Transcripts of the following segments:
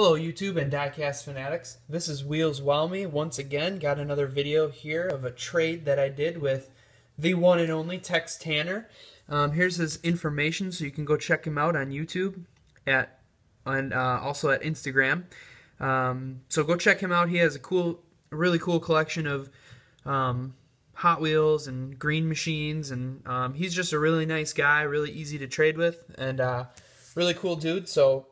Hello YouTube and diecast fanatics. This is Wheels Wow Me. Once again, got another video here of a trade that I did with the one and only Tex Tanner. Here's his information, so you can go check him out on YouTube and also at Instagram. So go check him out. He has a really cool collection of Hot Wheels and green machines, and he's just a really nice guy, really easy to trade with, and really cool dude. So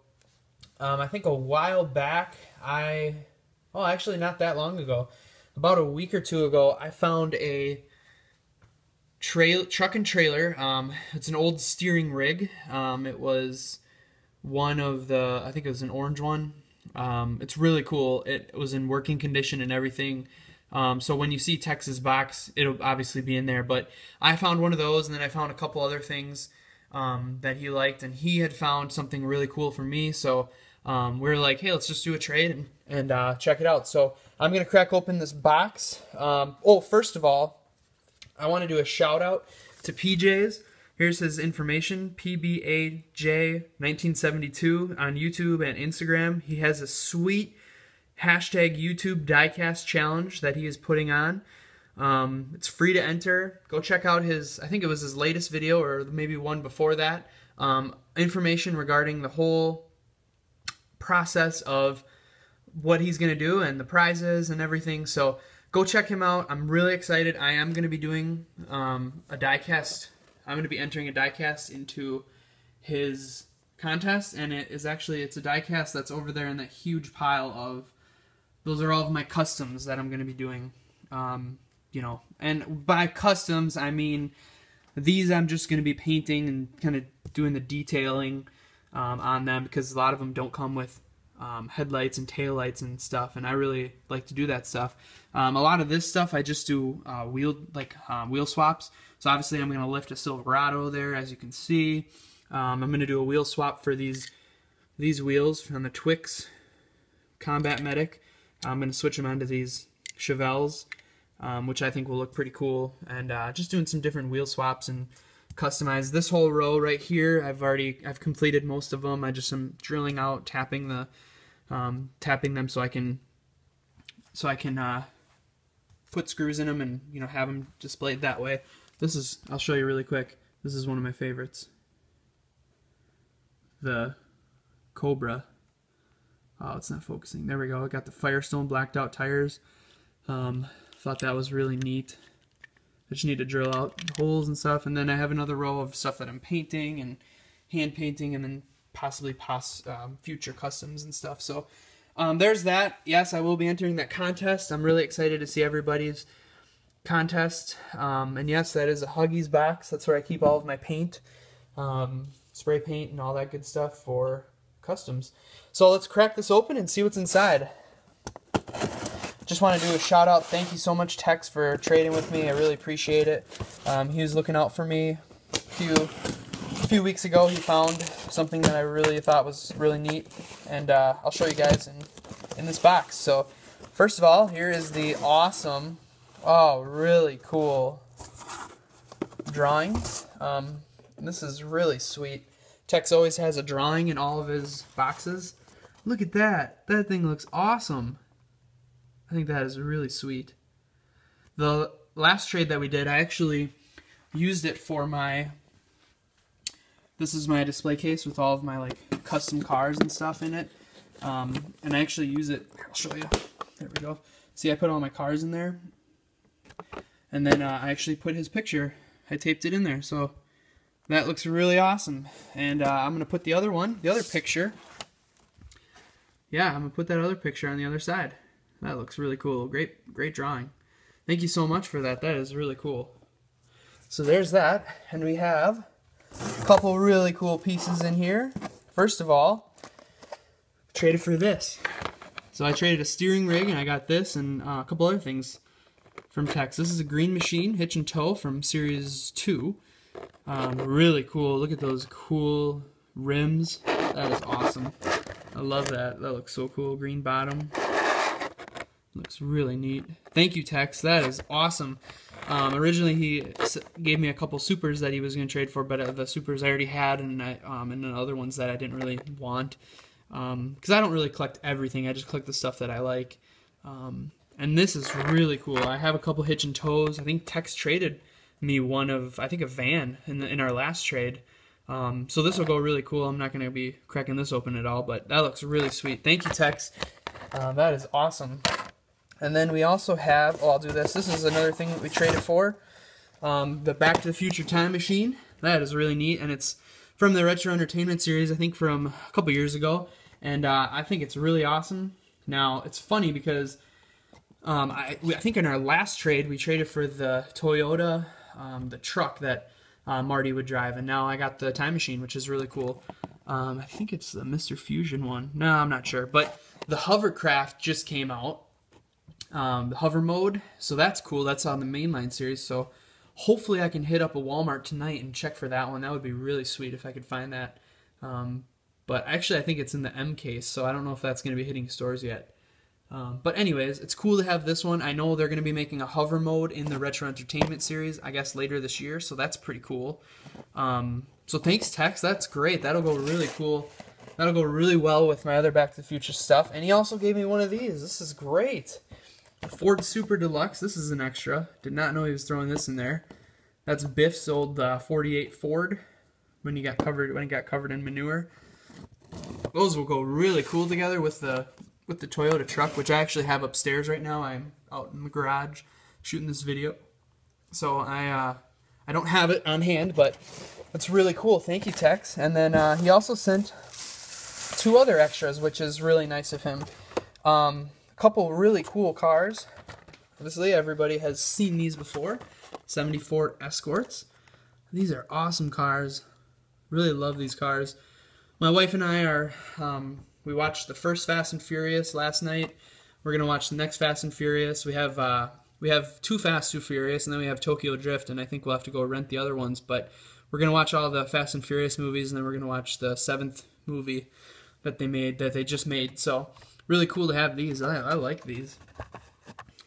I think a while back, actually not that long ago, about a week or two ago, I found a truck and trailer. It's an old steering rig. It was one of the, I think it was an orange one. It's really cool. It was in working condition and everything. So when you see Tex's box, it'll obviously be in there. But I found one of those, and then I found a couple other things that he liked, and he had found something really cool for me. So we were like, hey, let's just do a trade and check it out. So I'm going to crack open this box. First of all, I want to do a shout out to PJ's. Here's his information, PBAJ1972 on YouTube and Instagram. He has a sweet hashtag YouTube diecast challenge that he is putting on. It's free to enter. Go check out his, I think it was his latest video or maybe one before that. Information regarding the whole process of what he's going to do and the prizes and everything. So go check him out. I'm really excited. I am going to be doing a diecast. I'm going to be entering a diecast into his contest, and it's a diecast that's over there in that huge pile of, those are all of my customs that I'm going to be doing. You know, and by customs I mean these I'm just going to be painting and kind of doing the detailing on them, because a lot of them don't come with headlights and taillights and stuff, and I really like to do that stuff. A lot of this stuff I just do wheel swaps. So obviously I'm going to lift a Silverado there, as you can see. I'm going to do a wheel swap for these wheels from the Twix Combat Medic. I'm going to switch them onto these Chevelles, which I think will look pretty cool, and just doing some different wheel swaps and customize this whole row right here. I've completed most of them. I just am drilling out, tapping them so I can put screws in them and have them displayed that way. I'll show you really quick. This is one of my favorites, the Cobra. Oh, it's not focusing. There we go. I got the Firestone blacked out tires. Thought that was really neat. I just need to drill out holes and stuff, and then I have another row of stuff that I'm painting and hand painting, and then possibly future customs and stuff. So there's that. Yes, I will be entering that contest. I'm really excited to see everybody's contest. And yes, that is a Huggies box. That's where I keep all of my paint, spray paint and all that good stuff for customs. So let's crack this open and see what's inside. Just want to do a shout out. Thank you so much, Tex, for trading with me. I really appreciate it. He was looking out for me a few weeks ago. He found something that I really thought was really neat, and I'll show you guys in this box. So first of all, here is the awesome, really cool drawing. This is really sweet. Tex always has a drawing in all of his boxes. Look at that. That thing looks awesome. I think that is really sweet. The last trade that we did, I actually used it for this is my display case with all of my custom cars and stuff in it. And I actually use it, I'll show you. There we go. See, I put all my cars in there. And then I actually put his picture. I taped it in there. So that looks really awesome. And I'm going to put the other picture. Yeah, I'm going to put that other picture on the other side. That looks really cool. Great drawing. Thank you so much for that. That is really cool. So there's that. And we have a couple really cool pieces in here. First of all, traded for this. So I traded a steering rig, and I got this and a couple other things from Tex. This is a green machine, hitch and tow from Series 2. Really cool. Look at those cool rims. That is awesome. I love that. That looks so cool. Green bottom. Looks really neat. Thank you, Tex. That is awesome. Originally, he gave me a couple supers that he was going to trade for, but the supers I already had, and then other ones that I didn't really want. because I don't really collect everything. I just collect the stuff that I like. And this is really cool. I have a couple hitch and tows. I think Tex traded me one of, I think, a van in our last trade. So this will go really cool. I'm not going to be cracking this open at all, but that looks really sweet. Thank you, Tex. That is awesome. And then we also have, oh, I'll do this. This is another thing that we traded for. The Back to the Future time machine. That is really neat, and it's from the Retro Entertainment series, I think from a couple years ago. And I think it's really awesome. Now, it's funny because I think in our last trade, we traded for the Toyota, the truck that Marty would drive, and now I got the time machine, which is really cool. I think it's the Mr. Fusion one. No, I'm not sure. But the hovercraft just came out, the hover mode, so that's cool. That's on the mainline series, so hopefully I can hit up a Walmart tonight and check for that one. That would be really sweet if I could find that. But actually, I think it's in the M case, so I don't know if that's going to be hitting stores yet. But anyways, it's cool to have this one. I know they're going to be making a hover mode in the Retro Entertainment series, I guess, later this year, so that's pretty cool. So thanks, Tex. That's great. That'll go really cool. That'll go really well with my other Back to the Future stuff. And he also gave me one of these. This is great. The Ford Super Deluxe. This is an extra. Did not know he was throwing this in there. That's Biff's old 48 Ford when he got covered in manure. Those will go really cool together with the Toyota truck, which I actually have upstairs right now. I'm out in the garage shooting this video, so I don't have it on hand, but it's really cool. Thank you, Tex. And then he also sent 2 other extras, which is really nice of him. A couple really cool cars. Obviously, everybody has seen these before. 74 Escorts. These are awesome cars. Really love these cars. My wife and I are, we watched the first Fast and Furious last night. We're going to watch the next Fast and Furious. We have 2 Fast, 2 Furious, and then we have Tokyo Drift, and I think we'll have to go rent the other ones. But we're going to watch all the Fast and Furious movies, and then we're going to watch the 7th movie that they just made. So really cool to have these. I like these.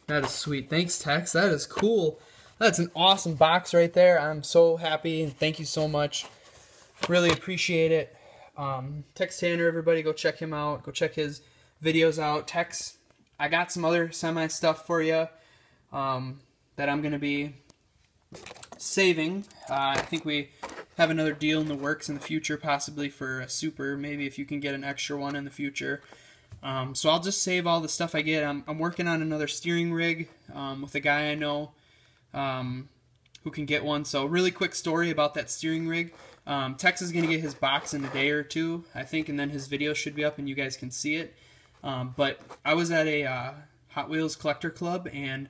That is sweet. Thanks, Tex. That is cool. That's an awesome box right there. I'm so happy, and thank you so much. Really appreciate it. Tex Tanner, everybody, go check him out. Go check his videos out. Tex, I got some other semi stuff for you that I'm going to be saving. I think we have another deal in the works in the future, possibly for a Super, maybe if you can get an extra one in the future. So I'll just save all the stuff I get. I'm working on another steering rig with a guy I know who can get one. So really quick story about that steering rig. Tex is going to get his box in a day or 2, I think, and then his video should be up and you guys can see it. But I was at a Hot Wheels collector club, and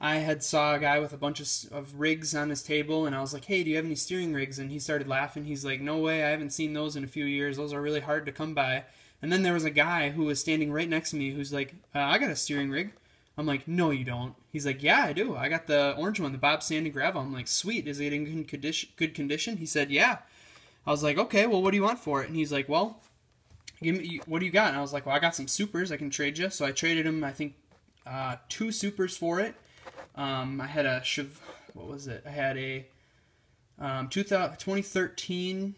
I had saw a guy with a bunch of rigs on his table, and I was like, hey, do you have any steering rigs? And he started laughing. He's like, no way, I haven't seen those in a few years. Those are really hard to come by. And then there was a guy who was standing right next to me who's like, I got a steering rig. I'm like, no, you don't. He's like, yeah, I do. I got the orange one, the Bob Sand and Gravel. I'm like, sweet. Is it in good condition? He said, yeah. I was like, okay, well, what do you want for it? And he's like, well, what do you got? And I was like, well, I got some Supers I can trade you. So I traded him, I think, 2 Supers for it. I had a, what was it? I had a 2013,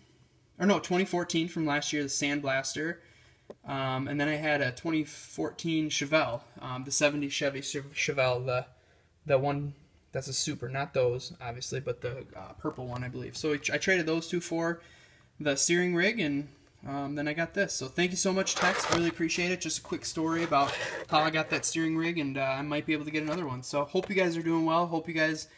or no, 2014 from last year, the Sandblaster. And then I had a 2014 Chevelle, the 70 Chevy Chevelle, the one that's a Super, not those, obviously, but the purple one, I believe. So I traded those 2 for the steering rig, and then I got this. So thank you so much, Tex. Really appreciate it. Just a quick story about how I got that steering rig, and I might be able to get another one. So hope you guys are doing well. Hope you guys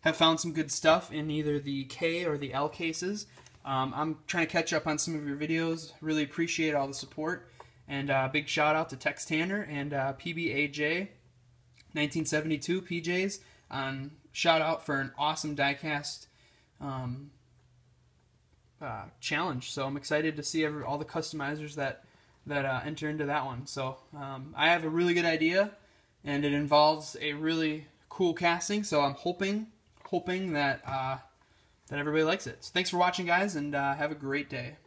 have found some good stuff in either the K or the L cases. I'm trying to catch up on some of your videos. Really appreciate all the support. And big shout out to Tex Tanner and PBAJ 1972 PJs. Shout out for an awesome diecast challenge. So I'm excited to see all the customizers that enter into that one. So I have a really good idea, and it involves a really cool casting. So I'm hoping that everybody likes it. So thanks for watching, guys, and have a great day.